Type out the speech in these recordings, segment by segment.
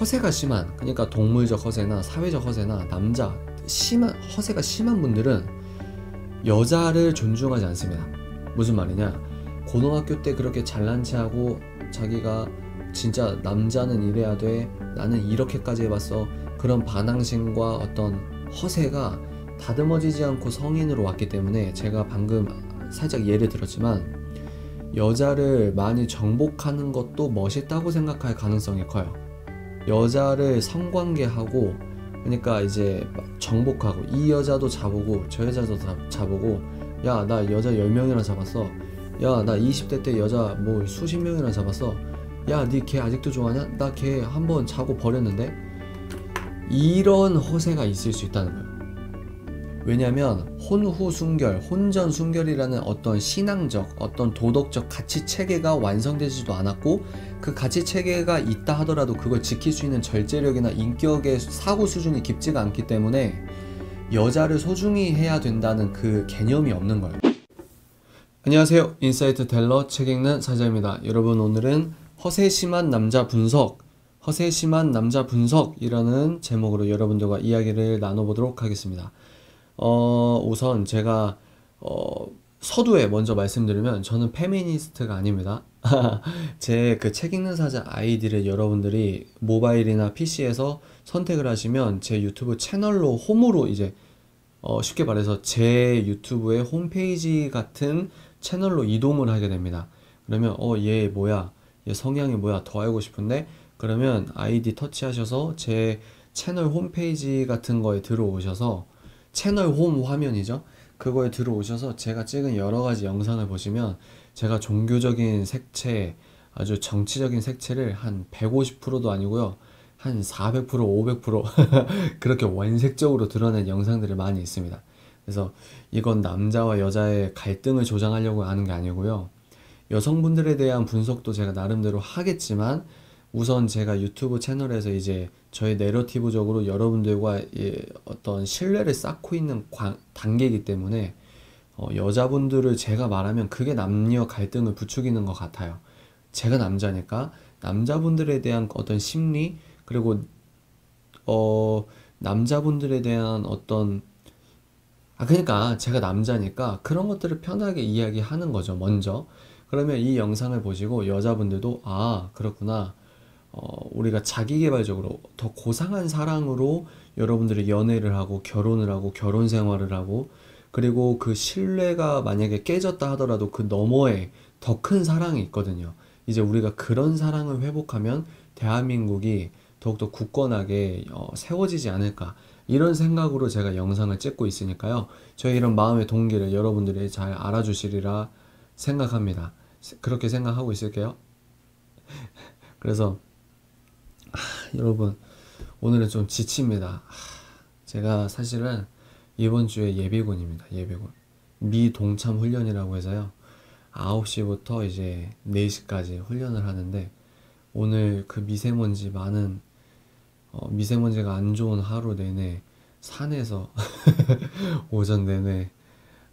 허세가 심한, 그러니까 동물적 허세나 사회적 허세나 남자 허세가 심한 분들은 여자를 존중하지 않습니다. 무슨 말이냐, 고등학교 때 그렇게 잘난 체하고 자기가 진짜 남자는 이래야 돼, 나는 이렇게까지 해봤어, 그런 반항심과 어떤 허세가 다듬어지지 않고 성인으로 왔기 때문에, 제가 방금 살짝 예를 들었지만 여자를 많이 정복하는 것도 멋있다고 생각할 가능성이 커요. 여자를 성관계하고, 그러니까 이제 정복하고, 이 여자도 잡고 저 여자도 잡고, 야 나 여자 10명이나 잡았어, 야 나 20대 때 여자 뭐 수십 명이나 잡았어, 야 니 걔 아직도 좋아하냐? 나 걔 한번 자고 버렸는데. 이런 허세가 있을 수 있다는 거예요. 왜냐면 혼후순결, 혼전순결이라는 어떤 신앙적, 어떤 도덕적 가치체계가 완성되지도 않았고, 그 가치체계가 있다 하더라도 그걸 지킬 수 있는 절제력이나 인격의 사고 수준이 깊지가 않기 때문에 여자를 소중히 해야 된다는 그 개념이 없는 거예요. 안녕하세요, 인사이트 텔러 책 읽는 사자입니다. 여러분, 오늘은 허세 심한 남자 분석, 허세 심한 남자 분석이라는 제목으로 여러분들과 이야기를 나눠보도록 하겠습니다. 우선 제가 서두에 먼저 말씀드리면, 저는 페미니스트가 아닙니다. 제 그 책 읽는 사자 아이디를 여러분들이 모바일이나 PC에서 선택을 하시면 제 유튜브 채널로 홈으로 이제 쉽게 말해서 제 유튜브의 홈페이지 같은 채널로 이동을 하게 됩니다. 그러면 얘 뭐야, 얘 성향이 뭐야, 더 알고 싶은데, 그러면 아이디 터치하셔서 제 채널 홈페이지 같은 거에 들어오셔서, 채널 홈 화면이죠, 그거에 들어오셔서 제가 찍은 여러가지 영상을 보시면, 제가 종교적인 색채, 아주 정치적인 색채를 한 150%도 아니고요, 한 400%, 500% 그렇게 원색적으로 드러낸 영상들이 많이 있습니다. 그래서 이건 남자와 여자의 갈등을 조장하려고 하는 게 아니고요, 여성분들에 대한 분석도 제가 나름대로 하겠지만, 우선 제가 유튜브 채널에서 이제 저의 내러티브적으로 여러분들과 어떤 신뢰를 쌓고 있는 단계이기 때문에 여자분들을 제가 말하면 그게 남녀 갈등을 부추기는 것 같아요. 제가 남자니까 남자분들에 대한 어떤 심리, 그리고 남자분들에 대한 어떤 그러니까 제가 남자니까 그런 것들을 편하게 이야기하는 거죠, 먼저. 그러면 이 영상을 보시고 여자분들도 그렇구나, 우리가 자기계발적으로 더 고상한 사랑으로 여러분들이 연애를 하고 결혼을 하고 결혼 생활을 하고, 그리고 그 신뢰가 만약에 깨졌다 하더라도 그 너머에 더 큰 사랑이 있거든요. 이제 우리가 그런 사랑을 회복하면 대한민국이 더욱더 굳건하게 세워지지 않을까, 이런 생각으로 제가 영상을 찍고 있으니까요, 저의 이런 마음의 동기를 여러분들이 잘 알아주시리라 생각합니다. 그렇게 생각하고 있을게요. 그래서 여러분, 오늘은 좀 지칩니다. 제가 사실은 이번 주에 예비군입니다. 예비군 미동참 훈련이라고 해서요, 9시부터 이제 4시까지 훈련을 하는데, 오늘 그 미세먼지 많은 미세먼지가 안 좋은 하루 내내 산에서 오전 내내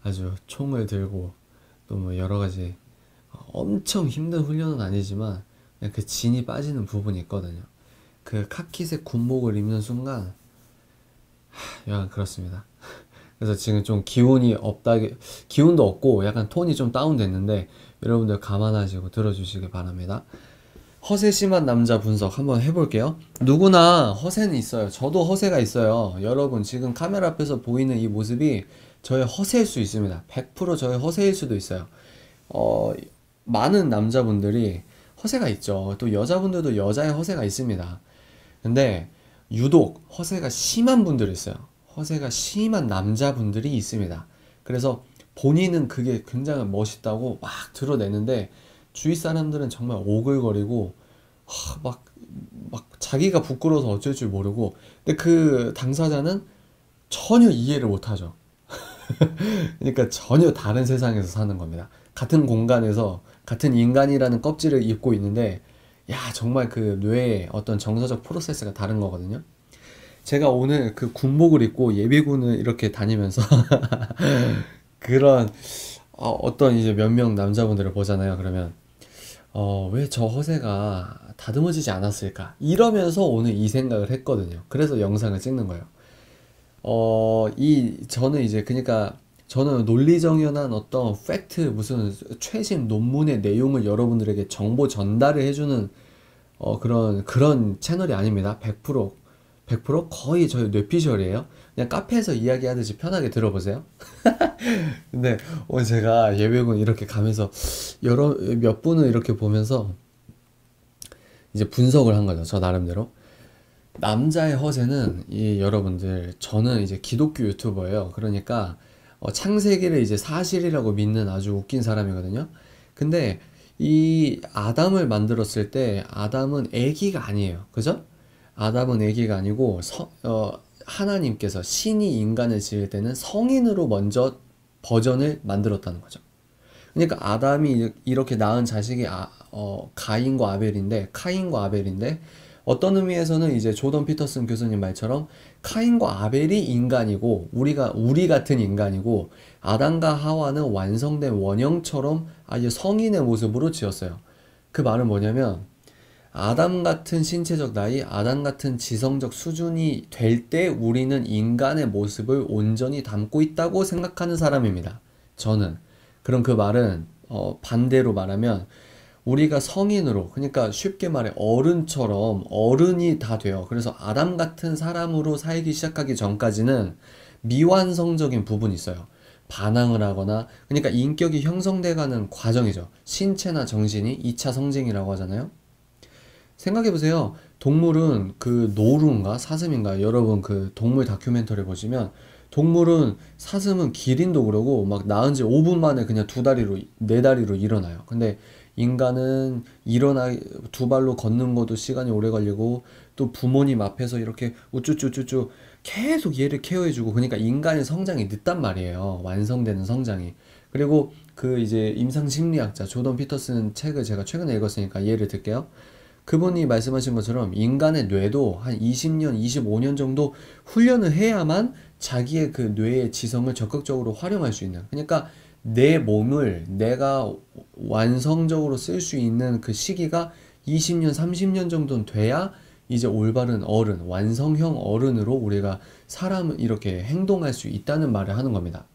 아주 총을 들고, 또 뭐 여러가지 엄청 힘든 훈련은 아니지만 그냥 그 진이 빠지는 부분이 있거든요. 그 카키색 군복을 입는 순간 약간 그렇습니다. 그래서 지금 좀 기운도 없고 약간 톤이 좀 다운됐는데, 여러분들 감안하시고 들어주시기 바랍니다. 허세 심한 남자 분석 한번 해볼게요. 누구나 허세는 있어요. 저도 허세가 있어요. 여러분, 지금 카메라 앞에서 보이는 이 모습이 저의 허세일 수 있습니다. 100% 저의 허세일 수도 있어요. 많은 남자분들이 허세가 있죠. 또 여자분들도 여자의 허세가 있습니다. 근데 유독 허세가 심한 분들이 있어요. 허세가 심한 남자분들이 있습니다. 그래서 본인은 그게 굉장히 멋있다고 막 드러내는데, 주위 사람들은 정말 오글거리고 막 자기가 부끄러워서 어쩔 줄 모르고, 근데 그 당사자는 전혀 이해를 못하죠. 그러니까 전혀 다른 세상에서 사는 겁니다. 같은 공간에서 같은 인간이라는 껍질을 입고 있는데, 정말 그 뇌의 어떤 정서적 프로세스가 다른 거거든요. 제가 오늘 그 군복을 입고 예비군을 이렇게 다니면서 그런 어떤 이제 몇 명 남자분들을 보잖아요. 그러면 왜 저 허세가 다듬어지지 않았을까? 이러면서 오늘 이 생각을 했거든요. 그래서 영상을 찍는 거예요. 저는 이제, 그러니까, 저는 논리정연한 어떤 팩트, 무슨 최신 논문의 내용을 여러분들에게 정보 전달을 해주는, 그런 채널이 아닙니다. 100% 거의 저희 뇌피셜이에요. 그냥 카페에서 이야기하듯이 편하게 들어보세요. 근데 오늘 제가 예배군 이렇게 가면서 몇 분을 이렇게 보면서 이제 분석을 한 거죠. 저 나름대로. 남자의 허세는 여러분들, 저는 이제 기독교 유튜버예요. 그러니까 창세기를 이제 사실이라고 믿는 아주 웃긴 사람이거든요. 근데 이 아담을 만들었을 때 아담은 애기가 아니에요. 그죠? 아담은 애기가 아니고 하나님께서, 신이 인간을 지을 때는 성인으로 먼저 버전을 만들었다는 거죠. 그러니까 아담이 이렇게 낳은 자식이 카인과 아벨인데, 어떤 의미에서는 이제 조던 피터슨 교수님 말처럼 카인과 아벨이 인간이고, 우리 같은 인간이고, 아담과 하와는 완성된 원형처럼 아주 성인의 모습으로 지었어요. 그 말은 뭐냐면, 아담 같은 신체적 나이, 아담 같은 지성적 수준이 될 때 우리는 인간의 모습을 온전히 담고 있다고 생각하는 사람입니다. 저는. 그럼 그 말은 반대로 말하면, 우리가 성인으로, 그러니까 쉽게 말해 어른처럼 어른이 다 돼요. 그래서 아담 같은 사람으로 살기 시작하기 전까지는 미완성적인 부분이 있어요. 반항을 하거나, 그러니까 인격이 형성돼가는 과정이죠. 신체나 정신이 2차 성징이라고 하잖아요. 생각해보세요. 동물은 그 노루인가 사슴인가, 여러분 그 동물 다큐멘터리 보시면, 동물은, 사슴은 기린도 그러고 막 낳은 지 5분 만에 그냥 네 다리로 일어나요. 근데 인간은 두 발로 걷는 것도 시간이 오래 걸리고, 또 부모님 앞에서 이렇게 우쭈쭈쭈쭈 계속 얘를 케어해주고, 그러니까 인간의 성장이 늦단 말이에요. 완성되는 성장이. 그리고 그 이제 임상심리학자 조던 피터슨 책을 제가 최근에 읽었으니까 예를 들게요. 그분이 말씀하신 것처럼 인간의 뇌도 한 20년, 25년 정도 훈련을 해야만 자기의 그 뇌의 지성을 적극적으로 활용할 수 있는. 그러니까 내 몸을 내가 완성적으로 쓸 수 있는 그 시기가 20년, 30년 정도는 돼야 이제 올바른 어른, 완성형 어른으로 우리가 사람을 이렇게 행동할 수 있다는 말을 하는 겁니다.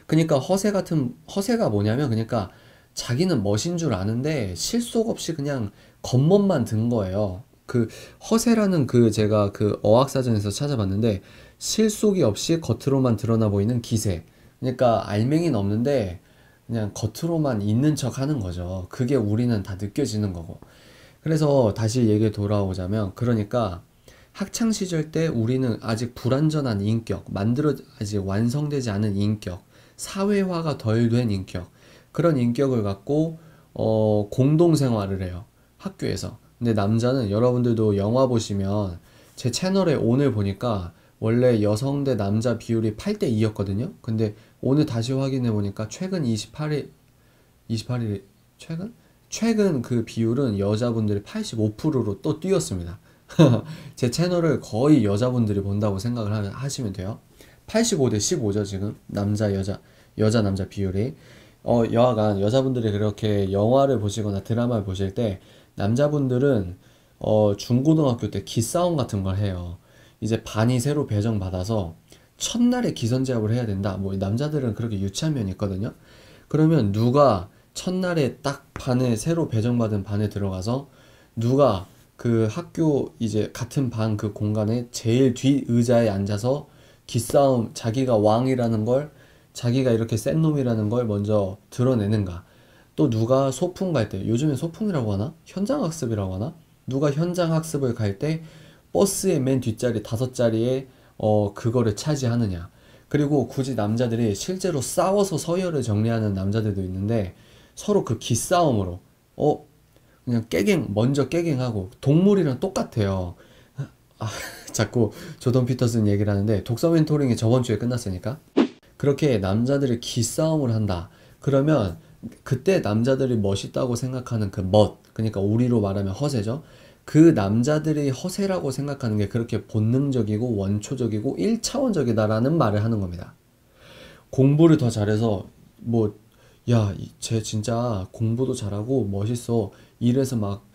그러니까 허세가 뭐냐면, 그러니까 자기는 멋인 줄 아는데 실속 없이 그냥 겉멋만 든 거예요. 그 허세라는, 제가 그 어학사전에서 찾아봤는데, 실속이 없이 겉으로만 드러나 보이는 기세. 그러니까 알맹이는 없는데 그냥 겉으로만 있는 척 하는 거죠. 그게 우리는 다 느껴지는 거고. 그래서 다시 얘기에 돌아오자면, 그러니까 학창 시절 때 우리는 아직 불완전한 인격, 아직 완성되지 않은 인격, 사회화가 덜 된 인격, 그런 인격을 갖고 공동생활을 해요. 학교에서. 근데 남자는, 여러분들도 영화 보시면, 제 채널에 오늘 보니까 원래 여성 대 남자 비율이 8대 2였거든요. 근데 오늘 다시 확인해 보니까 최근 그 비율은 여자분들이 85%로 또 뛰었습니다. 제 채널을 거의 여자분들이 본다고 생각을 하시면 돼요. 85대 15죠, 지금. 여자 남자 비율이. 여하간 여자분들이 그렇게 영화를 보시거나 드라마를 보실 때, 남자분들은 중고등학교 때 기싸움 같은 걸 해요. 이제 반이 새로 배정받아서 첫날에 기선제압을 해야 된다. 뭐 남자들은 그렇게 유치한 면이 있거든요. 그러면 누가 첫날에 딱 새로 배정받은 반에 들어가서, 누가 그 학교 이제 같은 반 그 공간에 제일 뒷 의자에 앉아서 기싸움, 자기가 왕이라는 걸, 자기가 이렇게 센 놈이라는 걸 먼저 드러내는가. 또 누가 소풍 갈 때, 요즘엔 소풍이라고 하나? 현장학습이라고 하나? 누가 현장학습을 갈 때 버스의 맨 뒷자리 5자리에 그거를 차지하느냐. 그리고 굳이 남자들이 실제로 싸워서 서열을 정리하는 남자들도 있는데, 서로 그 기싸움으로 그냥 먼저 깨갱하고. 동물이랑 똑같아요. 아, 자꾸 조던 피터슨 얘기를 하는데, 독서 멘토링이 저번 주에 끝났으니까. 그렇게 남자들이 기싸움을 한다. 그러면 그때 남자들이 멋있다고 생각하는 그 그러니까 우리로 말하면 허세죠. 그 남자들이 허세라고 생각하는 게 그렇게 본능적이고 원초적이고 1차원적이다라는 말을 하는 겁니다. 공부를 더 잘해서 뭐 야, 쟤 진짜 공부도 잘하고 멋있어. 이래서 막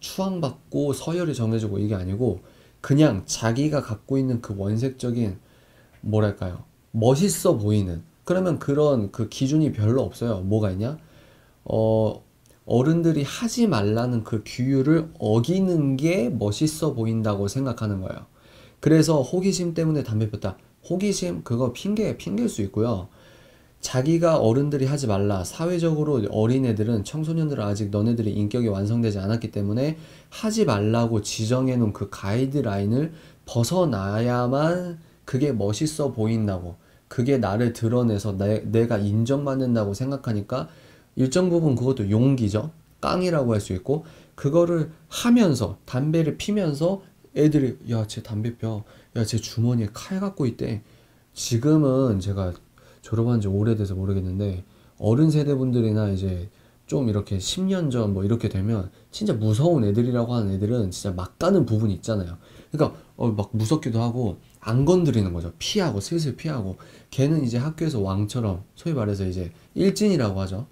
추앙받고 서열이 정해지고 이게 아니고 그냥 자기가 갖고 있는 그 원색적인 뭐랄까요? 멋있어 보이는. 그러면 그런 그 기준이 별로 없어요. 뭐가 있냐? 어, 어른들이 하지 말라는 그 규율을 어기는 게 멋있어 보인다고 생각하는 거예요. 그래서 호기심 때문에 담배 폈다. 호기심, 그거 핑계일 수 있고요. 자기가 어른들이 하지 말라. 사회적으로 어린애들은, 청소년들은 아직 너네들이 인격이 완성되지 않았기 때문에 하지 말라고 지정해 놓은 그 가이드라인을 벗어나야만 그게 멋있어 보인다고. 그게 나를 드러내서 내가 인정받는다고 생각하니까 일정 부분 그것도 용기죠. 깡이라고 할 수 있고, 그거를 하면서, 담배를 피면서 애들이, 야, 쟤 담배 펴. 야, 쟤 주머니에 칼 갖고 있대. 지금은 제가 졸업한 지 오래돼서 모르겠는데 어른 세대분들이나 이제 좀 이렇게 10년 전 뭐 이렇게 되면 진짜 무서운 애들이라고 하는 애들은 진짜 막 가는 부분이 있잖아요. 그러니까 막 무섭기도 하고 안 건드리는 거죠. 피하고 슬슬 피하고 걔는 이제 학교에서 왕처럼 소위 말해서 이제 일진이라고 하죠.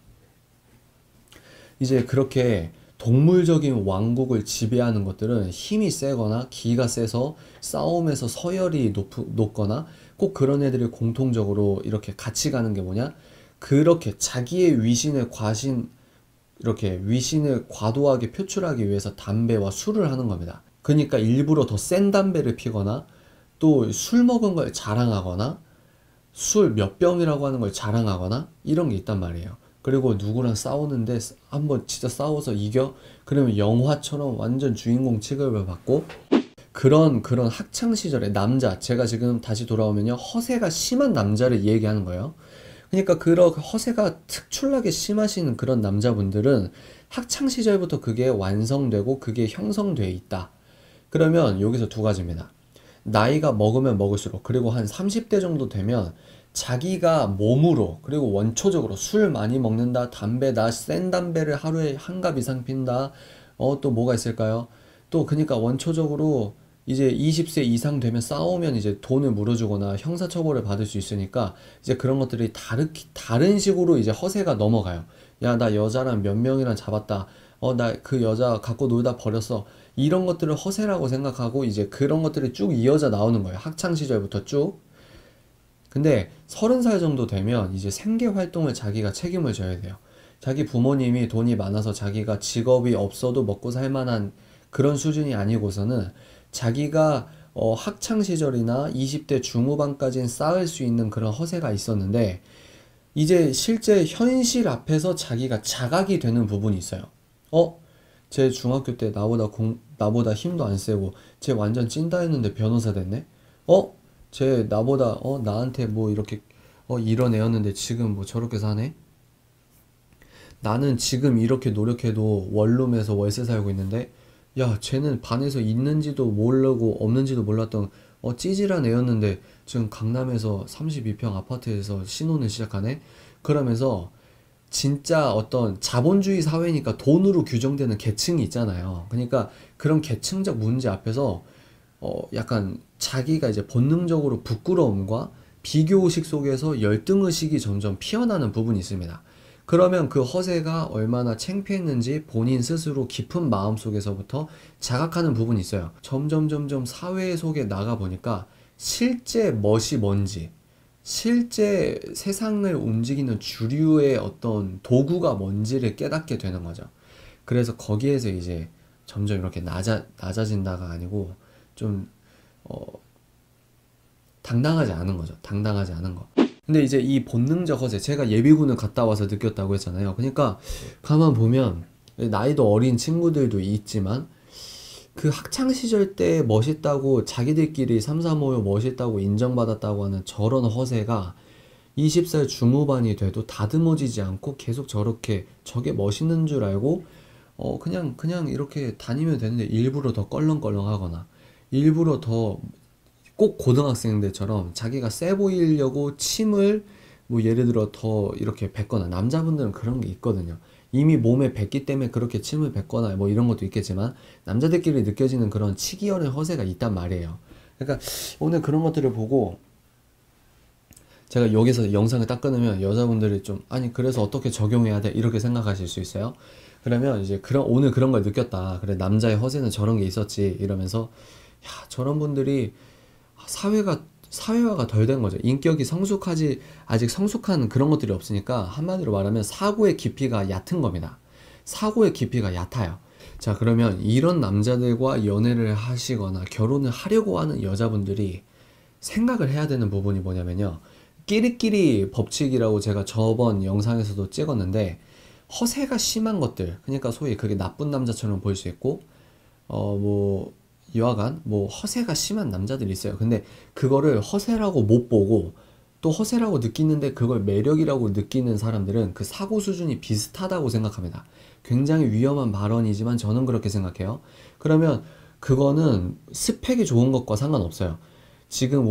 이제 그렇게 동물적인 왕국을 지배하는 것들은 힘이 세거나 기가 세서 싸움에서 서열이 높거나 꼭 그런 애들이 공통적으로 이렇게 같이 가는 게 뭐냐? 그렇게 자기의 이렇게 위신을 과도하게 표출하기 위해서 담배와 술을 하는 겁니다. 그러니까 일부러 더 센 담배를 피거나 또 술 먹은 걸 자랑하거나 술 몇 병이라고 하는 걸 자랑하거나 이런 게 있단 말이에요. 그리고 누구랑 싸우는데 한번 진짜 싸워서 이겨? 그러면 영화처럼 완전 주인공 취급을 받고 그런 학창 시절의 남자, 제가 지금 다시 돌아오면요, 허세가 심한 남자를 얘기하는 거예요. 그러니까 그런 허세가 특출나게 심하신 그런 남자분들은 학창 시절부터 그게 완성되고 그게 형성돼 있다. 그러면 여기서 두 가지입니다. 나이가 먹으면 먹을수록, 그리고 한 30대 정도 되면 자기가 몸으로 그리고 원초적으로 술 많이 먹는다, 담배다, 센 담배를 하루에 한 갑 이상 핀다, 또 뭐가 있을까요? 또 그러니까 원초적으로 이제 20세 이상 되면 싸우면 이제 돈을 물어주거나 형사처벌을 받을 수 있으니까 이제 그런 것들이 다른 식으로 이제 허세가 넘어가요. 야, 나 여자랑 몇 명이랑 잡았다. 나 그 여자 갖고 놀다 버렸어. 이런 것들을 허세라고 생각하고 이제 그런 것들이 쭉 이어져 나오는 거예요. 학창 시절부터 쭉. 근데 30살 정도 되면 이제 생계 활동을 자기가 책임을 져야 돼요. 자기 부모님이 돈이 많아서 자기가 직업이 없어도 먹고 살 만한 그런 수준이 아니고서는 자기가 학창 시절이나 20대 중후반까지는 쌓을 수 있는 그런 허세가 있었는데 이제 실제 현실 앞에서 자기가 자각이 되는 부분이 있어요. 쟤 중학교 때 나보다 힘도 안 세고 쟤 완전 찐따 했는데 변호사 됐네? 쟤 나보다 나한테 뭐 이렇게 이런 애였는데 지금 뭐 저렇게 사네? 나는 지금 이렇게 노력해도 원룸에서 월세 살고 있는데 야, 쟤는 반에서 있는지도 모르고 없는지도 몰랐던 찌질한 애였는데 지금 강남에서 32평 아파트에서 신혼을 시작하네? 그러면서 진짜 어떤 자본주의 사회니까 돈으로 규정되는 계층이 있잖아요. 그러니까 그런 계층적 문제 앞에서 약간 자기가 이제 본능적으로 부끄러움과 비교의식 속에서 열등의식이 점점 피어나는 부분이 있습니다. 그러면 그 허세가 얼마나 창피했는지 본인 스스로 깊은 마음 속에서부터 자각하는 부분이 있어요. 점점 사회 속에 나가 보니까 실제 멋이 뭔지, 실제 세상을 움직이는 주류의 어떤 도구가 뭔지를 깨닫게 되는 거죠. 그래서 거기에서 이제 점점 이렇게 낮아진다가 아니고 좀 당당하지 않은 거죠. 당당하지 않은 거. 근데 이제 이 본능적 허세, 제가 예비군을 갔다 와서 느꼈다고 했잖아요. 그러니까 가만 보면 나이도 어린 친구들도 있지만 그 학창 시절 때 멋있다고 자기들끼리 삼삼오오 멋있다고 인정받았다고 하는 저런 허세가 20살 중후반이 돼도 다듬어지지 않고 계속 저렇게 저게 멋있는 줄 알고 그냥 이렇게 다니면 되는데 일부러 더 껄렁껄렁하거나 일부러 더 꼭 고등학생들처럼 자기가 세 보이려고 침을 뭐 예를 들어 더 이렇게 뱉거나, 남자분들은 그런 게 있거든요. 이미 몸에 뱉기 때문에 그렇게 침을 뱉거나 뭐 이런 것도 있겠지만 남자들끼리 느껴지는 그런 치기 어린 허세가 있단 말이에요. 그러니까 오늘 그런 것들을 보고 제가 여기서 영상을 딱 끊으면 여자분들이 좀 아니 그래서 어떻게 적용해야 돼 이렇게 생각하실 수 있어요. 그러면 이제 오늘 그런 걸 느꼈다. 그래 남자의 허세는 저런 게 있었지 이러면서 야 저런 분들이 사회화가 덜 된 거죠. 인격이 아직 성숙한 그런 것들이 없으니까 한마디로 말하면 사고의 깊이가 얕은 겁니다. 사고의 깊이가 얕아요. 자, 그러면 이런 남자들과 연애를 하시거나 결혼을 하려고 하는 여자분들이 생각을 해야 되는 부분이 뭐냐면요. 끼리끼리 법칙이라고 제가 저번 영상에서도 찍었는데 허세가 심한 것들, 그러니까 소위 그게 나쁜 남자처럼 보일 수 있고 여하간 허세가 심한 남자들이 있어요. 근데 그거를 허세라고 못 보고 또 허세라고 느끼는데 그걸 매력이라고 느끼는 사람들은 그 사고 수준이 비슷하다고 생각합니다. 굉장히 위험한 발언이지만 저는 그렇게 생각해요. 그러면 그거는 스펙이 좋은 것과 상관없어요. 지금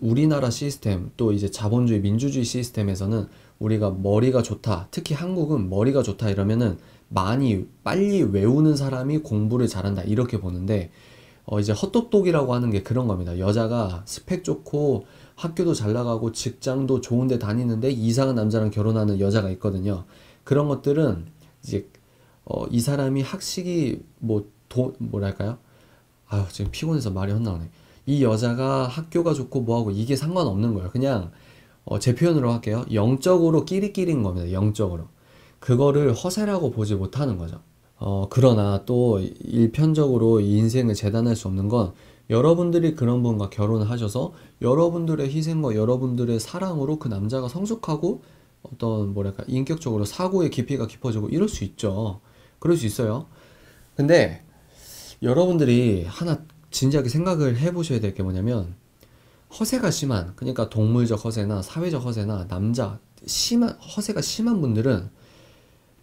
우리나라 시스템 또 이제 자본주의 민주주의 시스템에서는 우리가 머리가 좋다, 특히 한국은 머리가 좋다 이러면은 빨리 외우는 사람이 공부를 잘한다 이렇게 보는데 이제 헛똑똑이라고 하는 게 그런 겁니다. 여자가 스펙 좋고 학교도 잘 나가고 직장도 좋은 데 다니는데 이상한 남자랑 결혼하는 여자가 있거든요. 그런 것들은 이제 이 사람이 학식이 뭐랄까요? 아유 지금 피곤해서 말이 헛나오네. 이 여자가 학교가 좋고 뭐하고 이게 상관없는 거예요. 그냥 제 표현으로 할게요. 영적으로 끼리끼리인 겁니다. 영적으로. 그거를 허세라고 보지 못하는 거죠. 그러나 또 일편적으로 이 인생을 재단할 수 없는 건 여러분들이 그런 분과 결혼을 하셔서 여러분들의 희생과 여러분들의 사랑으로 그 남자가 성숙하고 어떤 뭐랄까 인격적으로 사고의 깊이가 깊어지고 이럴 수 있죠. 그럴 수 있어요. 근데 여러분들이 하나 진지하게 생각을 해보셔야 될 게 뭐냐면 허세가 심한 그러니까 동물적 허세나 사회적 허세나 허세가 심한 분들은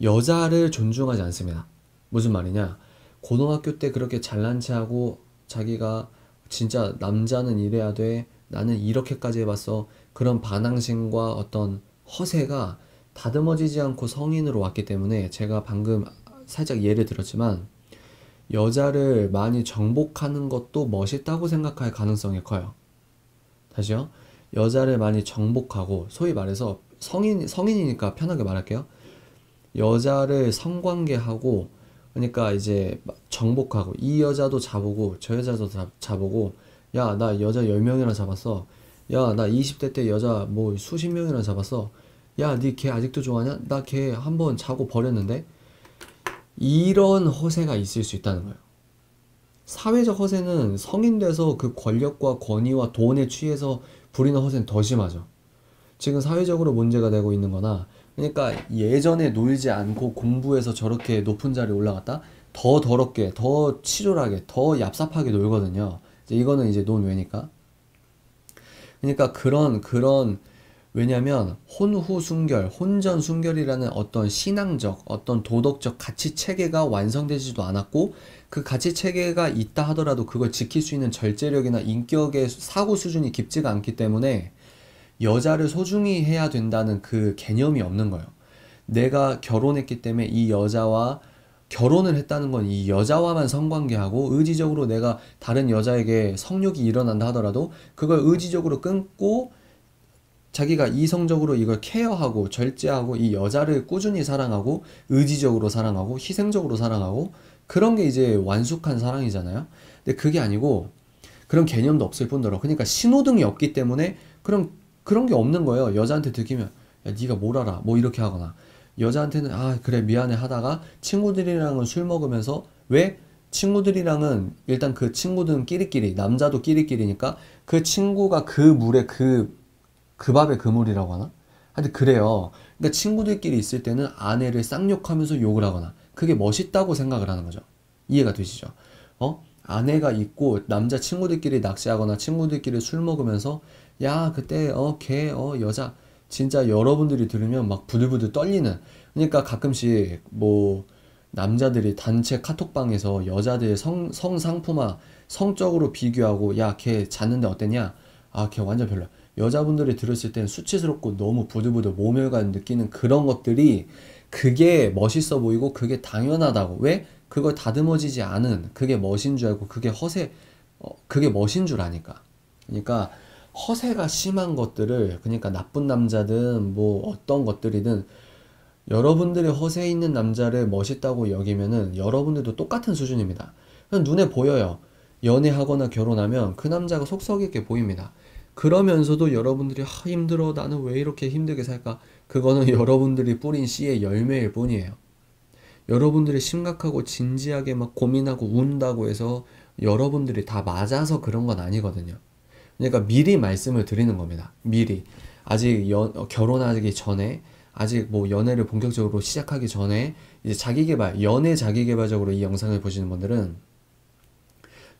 여자를 존중하지 않습니다. 무슨 말이냐? 고등학교 때 그렇게 잘난 체하고 자기가 진짜 남자는 이래야 돼. 나는 이렇게까지 해봤어. 그런 반항심과 어떤 허세가 다듬어지지 않고 성인으로 왔기 때문에 제가 방금 살짝 예를 들었지만 여자를 많이 정복하는 것도 멋있다고 생각할 가능성이 커요. 다시요. 여자를 많이 정복하고 소위 말해서 성인이니까 편하게 말할게요. 여자를 성관계하고 그러니까 이제 정복하고 이 여자도 잡고 저 여자도 잡고 야 나 여자 10명이나 잡았어. 야 나 20대 때 여자 수십 명이나 잡았어. 야 니 걔 아직도 좋아하냐? 나 걔 한번 자고 버렸는데. 이런 허세가 있을 수 있다는 거예요. 사회적 허세는 성인 돼서 그 권력과 권위와 돈에 취해서 부리는 허세는 더 심하죠. 지금 사회적으로 문제가 되고 있는 거나 그러니까 예전에 놀지 않고 공부해서 저렇게 높은 자리에 올라갔다 더 더럽게 더 치졸하게 더 얍삽하게 놀거든요. 이거는 이제 논외니까. 그러니까 왜냐면 혼전 순결이라는 어떤 신앙적 어떤 도덕적 가치 체계가 완성되지도 않았고 그 가치 체계가 있다 하더라도 그걸 지킬 수 있는 절제력이나 인격의 사고 수준이 깊지가 않기 때문에 여자를 소중히 해야 된다는 그 개념이 없는 거예요. 내가 결혼했기 때문에 이 여자와 결혼을 했다는 건 이 여자와만 성관계하고 의지적으로 내가 다른 여자에게 성욕이 일어난다 하더라도 그걸 의지적으로 끊고 자기가 이성적으로 이걸 케어하고 절제하고 이 여자를 꾸준히 사랑하고 의지적으로 사랑하고 희생적으로 사랑하고 그런 게 이제 완숙한 사랑이잖아요. 근데 그게 아니고 그런 개념도 없을 뿐더러 그러니까 신호등이 없기 때문에 그런 게 없는 거예요. 여자한테 들키면 야 네가 뭘 알아 뭐 이렇게 하거나 여자한테는 아 그래 미안해 하다가 친구들이랑은 술 먹으면서 왜? 친구들이랑은 일단 그 친구들은 끼리끼리 남자도 끼리끼리니까 그 친구가 그 물에 그 밥에 그물이라고 하나? 하여튼 그래요. 그러니까 친구들끼리 있을 때는 아내를 쌍욕하면서 욕을 하거나 그게 멋있다고 생각을 하는 거죠. 이해가 되시죠? 아내가 있고 남자 친구들끼리 낚시하거나 친구들끼리 술 먹으면서 야 그때 걔 여자 진짜 여러분들이 들으면 막 부들부들 떨리는 그러니까 가끔씩 남자들이 단체 카톡방에서 여자들 성상품화 성적으로 비교하고 야 걔 잤는데 어땠냐? 아 걔 완전 별로야. 여자분들이 들었을 땐 수치스럽고 너무 부들부들 모멸감 느끼는 그런 것들이 그게 멋있어 보이고 그게 당연하다고. 왜? 그걸 다듬어지지 않은 그게 멋인 줄 알고 그게 멋인 줄 아니까. 그러니까 허세가 심한 것들을, 그러니까 나쁜 남자든 뭐 어떤 것들이든 여러분들이 허세 있는 남자를 멋있다고 여기면은 여러분들도 똑같은 수준입니다. 그냥 눈에 보여요. 연애하거나 결혼하면 그 남자가 속썩이게 보입니다. 그러면서도 여러분들이 힘들어, 나는 왜 이렇게 힘들게 살까? 그거는 여러분들이 뿌린 씨의 열매일 뿐이에요. 여러분들이 심각하고 진지하게 막 고민하고 운다고 해서 여러분들이 다 맞아서 그런 건 아니거든요. 그러니까 미리 말씀을 드리는 겁니다. 미리. 아직 결혼하기 전에, 아직 뭐 연애를 본격적으로 시작하기 전에 이제 자기계발, 연애 자기계발적으로 이 영상을 보시는 분들은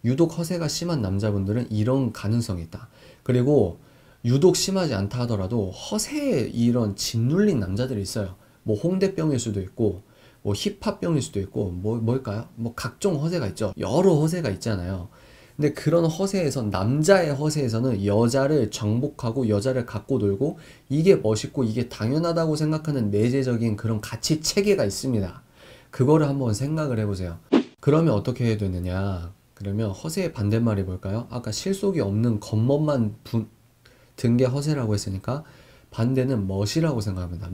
유독 허세가 심한 남자분들은 이런 가능성이 있다. 그리고 유독 심하지 않다 하더라도 허세에 이런 짓눌린 남자들이 있어요. 뭐 홍대병일 수도 있고 뭐 힙합병일 수도 있고 뭘까요? 뭐 각종 허세가 있죠. 여러 허세가 있잖아요. 근데 그런 허세에서, 남자의 허세에서는 여자를 정복하고 여자를 갖고 놀고 이게 멋있고 이게 당연하다고 생각하는 내재적인 그런 가치 체계가 있습니다. 그거를 한번 생각을 해보세요. 그러면 어떻게 해야 되느냐? 그러면 허세의 반대말이 뭘까요? 아까 실속이 없는 겉멋만 든 게 허세라고 했으니까 반대는 멋이라고 생각합니다.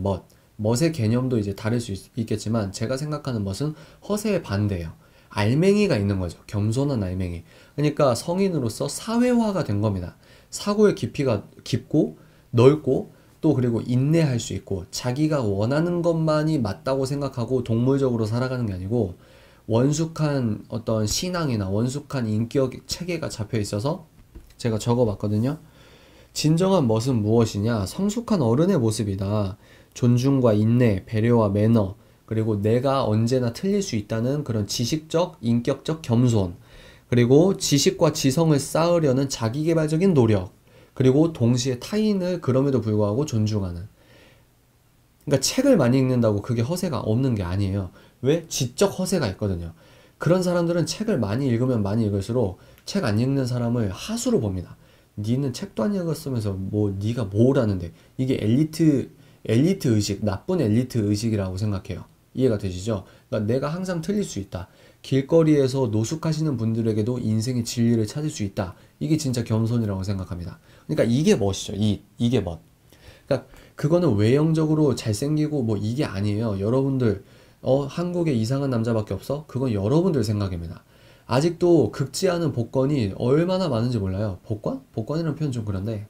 멋의 개념도 이제 다를 수 있겠지만 제가 생각하는 멋은 허세의 반대예요. 알맹이가 있는 거죠. 겸손한 알맹이. 그러니까 성인으로서 사회화가 된 겁니다. 사고의 깊이가 깊고 넓고 또 그리고 인내할 수 있고 자기가 원하는 것만이 맞다고 생각하고 동물적으로 살아가는 게 아니고 원숙한 어떤 신앙이나 원숙한 인격 체계가 잡혀 있어서 제가 적어봤거든요. 진정한 멋은 무엇이냐? 성숙한 어른의 모습이다. 존중과 인내, 배려와 매너, 그리고 내가 언제나 틀릴 수 있다는 그런 지식적, 인격적 겸손, 그리고 지식과 지성을 쌓으려는 자기계발적인 노력, 그리고 동시에 타인을 그럼에도 불구하고 존중하는. 그러니까 책을 많이 읽는다고 그게 허세가 없는 게 아니에요. 왜? 지적 허세가 있거든요. 그런 사람들은 책을 많이 읽으면 많이 읽을수록 책 안 읽는 사람을 하수로 봅니다. 니는 책도 안 읽었으면서 뭐 니가 뭘 하는데. 이게 엘리트 의식, 나쁜 엘리트 의식이라고 생각해요. 이해가 되시죠? 그러니까 내가 항상 틀릴 수 있다. 길거리에서 노숙하시는 분들에게도 인생의 진리를 찾을 수 있다. 이게 진짜 겸손이라고 생각합니다. 그러니까 이게 멋이죠. 이게 멋. 그러니까 그거는 외형적으로 잘생기고 뭐 이게 아니에요. 여러분들 한국에 이상한 남자밖에 없어? 그건 여러분들 생각입니다. 아직도 극지 않은 복권이 얼마나 많은지 몰라요. 복권? 복권이라는 표현 좀 그런데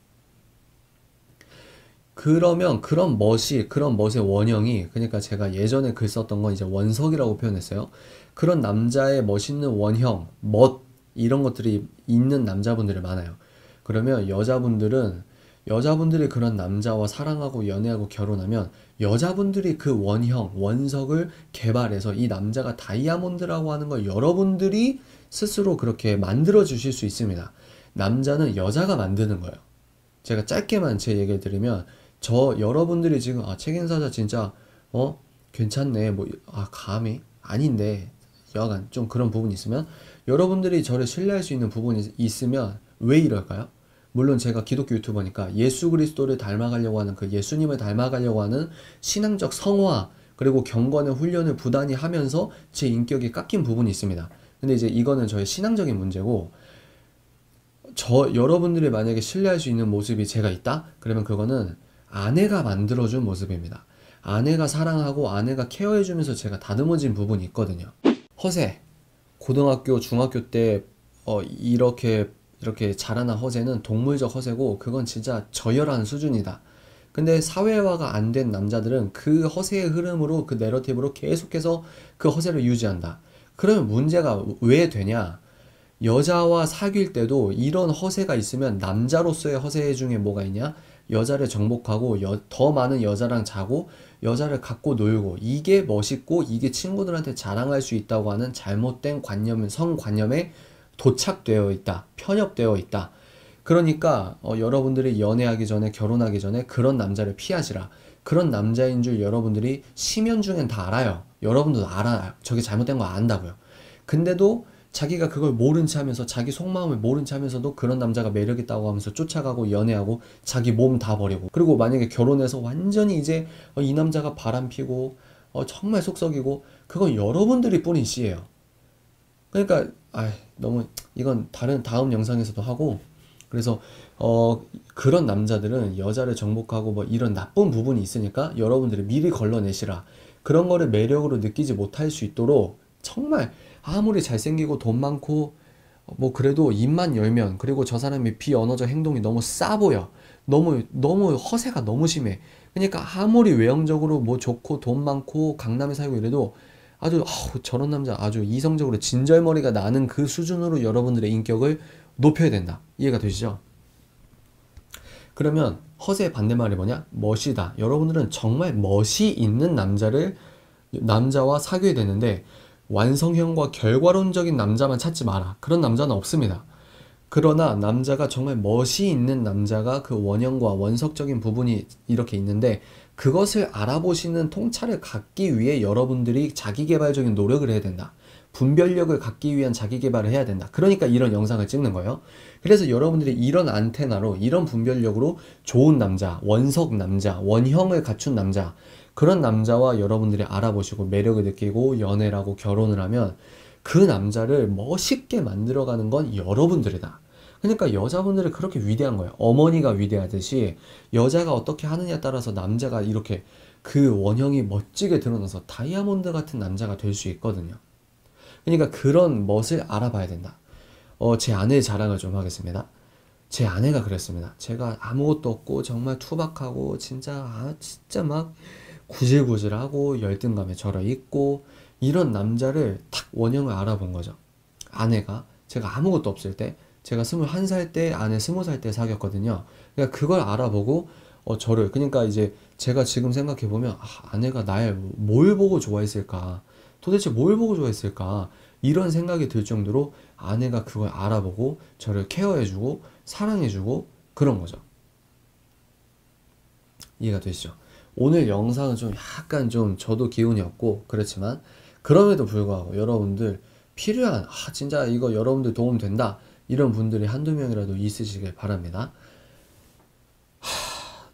그러면 그런 멋의 원형이, 그러니까 제가 예전에 글 썼던 건 이제 원석이라고 표현했어요. 그런 남자의 멋있는 원형, 이런 것들이 있는 남자분들이 많아요. 그러면 여자분들이 그런 남자와 사랑하고 연애하고 결혼하면 여자분들이 그 원형, 원석을 개발해서 이 남자가 다이아몬드라고 하는 걸 여러분들이 스스로 그렇게 만들어 주실 수 있습니다. 남자는 여자가 만드는 거예요. 제가 짧게만 제 얘기를 드리면, 여러분들이 지금 책임사자 진짜 괜찮네, 감히 아닌데 여하간 좀 그런 부분이 있으면, 여러분들이 저를 신뢰할 수 있는 부분이 있으면 왜 이럴까요? 물론 제가 기독교 유튜버니까 예수 그리스도를 닮아가려고 하는, 그 예수님을 닮아가려고 하는 신앙적 성화 그리고 경건의 훈련을 부단히 하면서 제 인격이 깎인 부분이 있습니다. 근데 이제 이거는 저의 신앙적인 문제고, 여러분들이 만약에 신뢰할 수 있는 모습이 제가 있다? 그러면 그거는 아내가 만들어준 모습입니다. 아내가 사랑하고 아내가 케어해주면서 제가 다듬어진 부분이 있거든요. 허세. 고등학교, 중학교 때 이렇게 자라난 허세는 동물적 허세고, 그건 진짜 저열한 수준이다. 근데 사회화가 안 된 남자들은 그 허세의 흐름으로, 그 내러티브로 계속해서 그 허세를 유지한다. 그러면 문제가 왜 되냐? 여자와 사귈 때도 이런 허세가 있으면 남자로서의 허세 중에 뭐가 있냐? 여자를 정복하고 더 많은 여자랑 자고 여자를 갖고 놀고, 이게 멋있고 이게 친구들한테 자랑할 수 있다고 하는 잘못된 성관념에 도착되어 있다. 편협되어 있다. 그러니까 여러분들이 연애하기 전에, 결혼하기 전에 그런 남자를 피하시라. 그런 남자인 줄 여러분들이 심연 중엔 다 알아요. 여러분도 알아요. 저게 잘못된 거 안다고요. 근데도 자기가 그걸 모른 체 하면서, 자기 속마음을 모른 체 하면서도 그런 남자가 매력있다고 하면서 쫓아가고 연애하고 자기 몸 다 버리고, 그리고 만약에 결혼해서 완전히 이제 이 남자가 바람피고 정말 속썩이고, 그건 여러분들이 뿌린 씨예요. 그러니까 너무 이건 다음 영상에서도 하고, 그래서 그런 남자들은 여자를 정복하고 뭐 이런 나쁜 부분이 있으니까 여러분들이 미리 걸러내시라. 그런 거를 매력으로 느끼지 못할 수 있도록 정말 아무리 잘생기고 돈 많고 뭐 그래도 입만 열면, 그리고 저 사람이 비언어적 행동이 너무 싸 보여. 너무 허세가 너무 심해. 그러니까 아무리 외형적으로 뭐 좋고 돈 많고 강남에 살고 이래도 아주 저런 남자 아주 이성적으로 진절머리가 나는 그 수준으로 여러분들의 인격을 높여야 된다. 이해가 되시죠? 그러면 허세의 반대말이 뭐냐? 멋이다. 여러분들은 정말 멋이 있는 남자와 사귀어야 되는데, 완성형과 결과론적인 남자만 찾지 마라. 그런 남자는 없습니다. 그러나 남자가 정말 멋이 있는 남자가 그 원형과 원석적인 부분이 이렇게 있는데, 그것을 알아보시는 통찰을 갖기 위해 여러분들이 자기계발적인 노력을 해야 된다. 분별력을 갖기 위한 자기계발을 해야 된다. 그러니까 이런 영상을 찍는 거예요. 그래서 여러분들이 이런 안테나로, 이런 분별력으로 좋은 남자, 원석 남자, 원형을 갖춘 남자, 그런 남자와 여러분들이 알아보시고 매력을 느끼고 연애를 하고 결혼을 하면 그 남자를 멋있게 만들어가는 건 여러분들이다. 그러니까 여자분들이 그렇게 위대한 거예요. 어머니가 위대하듯이 여자가 어떻게 하느냐에 따라서 남자가 이렇게 그 원형이 멋지게 드러나서 다이아몬드 같은 남자가 될 수 있거든요. 그러니까 그런 멋을 알아봐야 된다. 제 아내의 자랑을 좀 하겠습니다. 제 아내가 그랬습니다. 제가 아무것도 없고 정말 투박하고 진짜 막 구질구질하고 열등감에 절어 있고 이런 남자를 탁 원형을 알아본 거죠. 아내가 제가 아무것도 없을 때, 제가 21살 때 아내 20살 때 사귀었거든요. 그러니까 그걸 알아보고 저를, 그러니까 이제 제가 지금 생각해보면 아내가 날 뭘 보고 좋아했을까, 도대체 뭘 보고 좋아했을까, 이런 생각이 들 정도로 아내가 그걸 알아보고 저를 케어해주고 사랑해주고 그런 거죠. 이해가 되시죠? 오늘 영상은 좀 약간 좀 저도 기운이 없고 그렇지만, 그럼에도 불구하고 여러분들 필요한, 진짜 이거 여러분들 도움 된다, 이런 분들이 한두 명이라도 있으시길 바랍니다.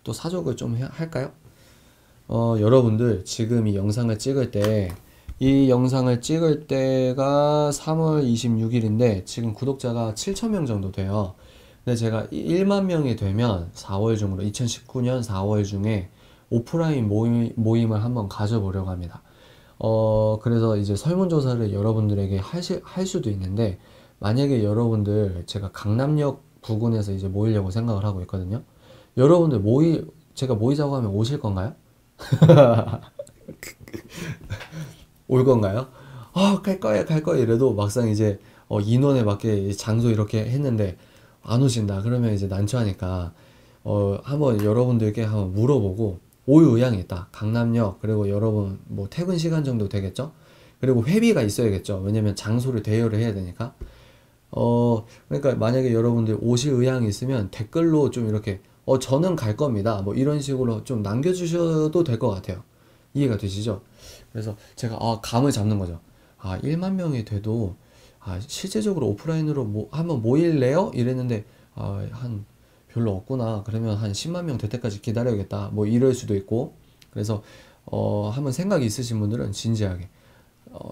또 사족을 좀 할까요? 여러분들 지금 이 영상을 찍을 때, 이 영상을 찍을 때가 3월 26일인데 지금 구독자가 7,000명 정도 돼요. 근데 제가 1만 명이 되면 4월 중으로, 2019년 4월 중에 오프라인 모임을 한번 가져보려고 합니다. 그래서 이제 설문조사를 여러분들에게 할 수도 있는데, 만약에 여러분들, 제가 강남역 부근에서 이제 모이려고 생각을 하고 있거든요. 여러분들 제가 모이자고 하면 오실 건가요? 올 건가요? 갈 거야 이래도 막상 이제 인원에 맞게 장소 이렇게 했는데 안 오신다 그러면 이제 난처하니까 한번 여러분들께 한번 물어보고 올 의향이 있다. 강남역, 그리고 여러분 뭐 퇴근 시간 정도 되겠죠? 그리고 회비가 있어야겠죠. 왜냐면 장소를 대여를 해야 되니까. 그러니까 만약에 여러분들 오실 의향이 있으면 댓글로 좀 이렇게 저는 갈 겁니다, 뭐 이런 식으로 좀 남겨주셔도 될 것 같아요. 이해가 되시죠? 그래서 제가 감을 잡는 거죠. 1만 명이 돼도 실제적으로 오프라인으로 한번 모일래요? 이랬는데 한 별로 없구나. 그러면 한 10만 명 될 때까지 기다려야겠다. 뭐 이럴 수도 있고. 그래서 한번 생각이 있으신 분들은 진지하게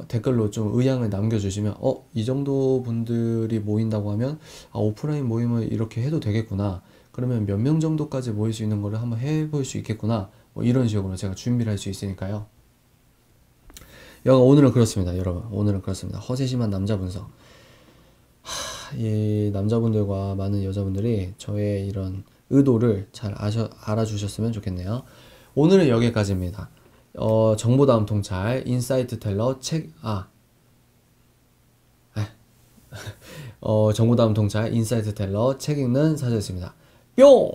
댓글로 좀 의향을 남겨주시면 이 정도 분들이 모인다고 하면 오프라인 모임을 이렇게 해도 되겠구나. 그러면 몇 명 정도까지 모일 수 있는 거를 한번 해볼 수 있겠구나. 뭐 이런 식으로 제가 준비를 할 수 있으니까요. 오늘은 그렇습니다, 여러분. 오늘은 그렇습니다. 허세심한 남자 분석. 이 남자분들과 많은 여자분들이 저의 이런 의도를 잘 알아주셨으면 좋겠네요. 오늘은 여기까지입니다. 정보다음 통찰, 인사이트 텔러 정보다음 통찰, 인사이트 텔러 책 읽는 사제였습니다. 뿅!